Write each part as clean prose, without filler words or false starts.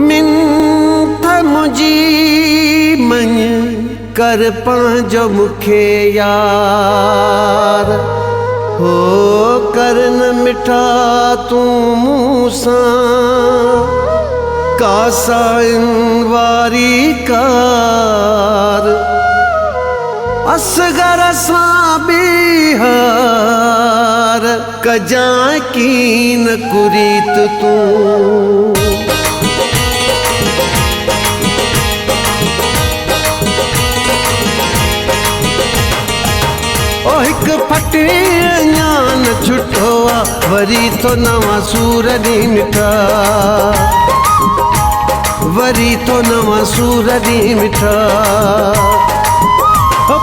मिंथ मुझी मन कर पांजो मुखे यार हो करन मिठा तू मूसा कासाइन वारी कार असगर सां बिहार कजा कीन कुरीत तू एक फटे ज्ञान छुटो वरी तो नवा सूर दी मिठा वरी तो नवा सूर दी मिठा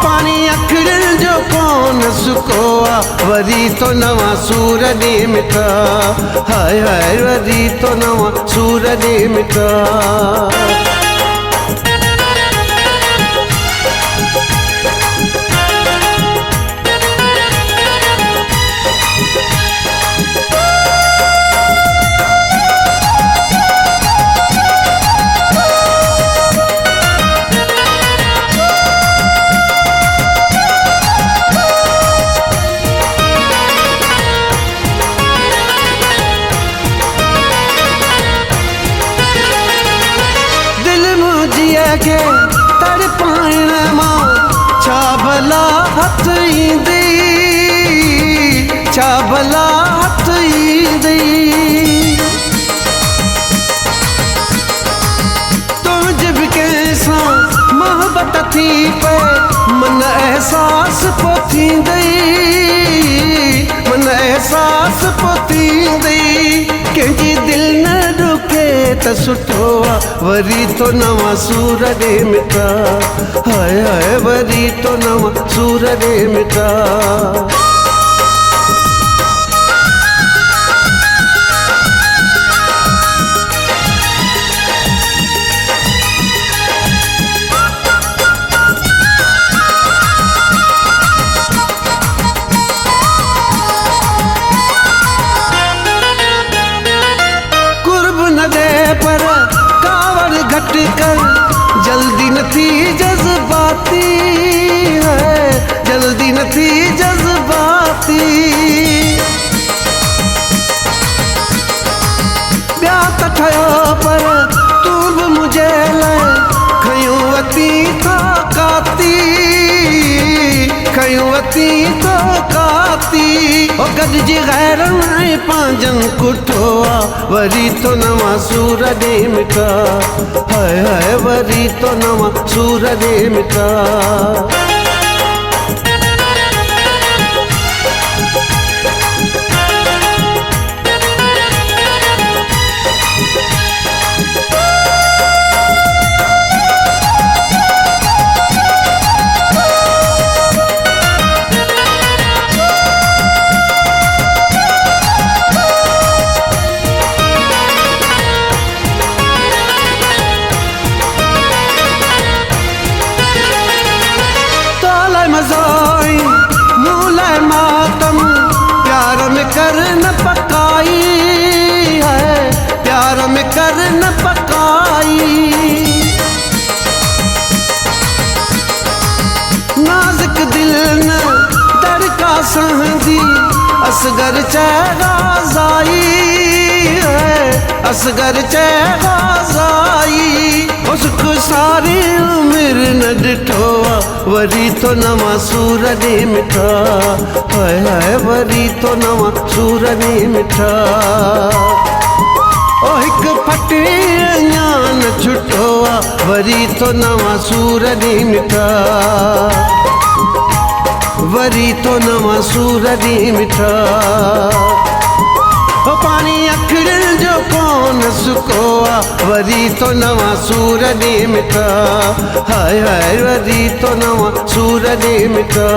पानी अखड़िल जो कौन सुको वरी तो नवा सूर दी मिठा हाय हाय वरी तो नवा सूर दी मिठा के तड़पाइण मां छा भला हथ ईंदी छा भला हथ ईंदी तुंहिंज बि कंहिंसां मोहबत थी पे मन एहसास पो थींदी मन एहसास पो थींदी कंहिंजी दिल न रुके त सुठो वरी तो नवा सूर दे मिठा हाय हाय वरी तो नवा सूर दे मिठा पर कावड़ घट कर जल्दी न थी जज्बाती है जल्दी न थी जज्बाती ब्याह त ठयो पर तू भी मुझे ले खयूं वती तो काती खयूं वती तो काती ओ गॾिजी गैरन ऐं पंहिंजन कुठो वरी तो नवा सूर दे मिठा हाय हाय वरी तो नवा सूर दे मिठा मज़ोई मूला मातम प्यार में कर न पकाई है प्यार में कर न पकाई नाजुक दिल न दरका सहंदी असगर चेगाज़ाई है असगर चेगाज़ाई सुख सारी उम्र न डिठो वरी तो नवा सूर दे मिठा हाय हाय वरी तो नवा सूर दे मिठा ओ एक फटे ज्ञान छुटो वरी तो नवा सूर दे मिठा वरी तो नवा सूर दे मिठा पानी अखड़िल जो कौन सुको वरी तो नवा सूर दे मिठा हाय हाय वरी तो नवा सूर दे मिठा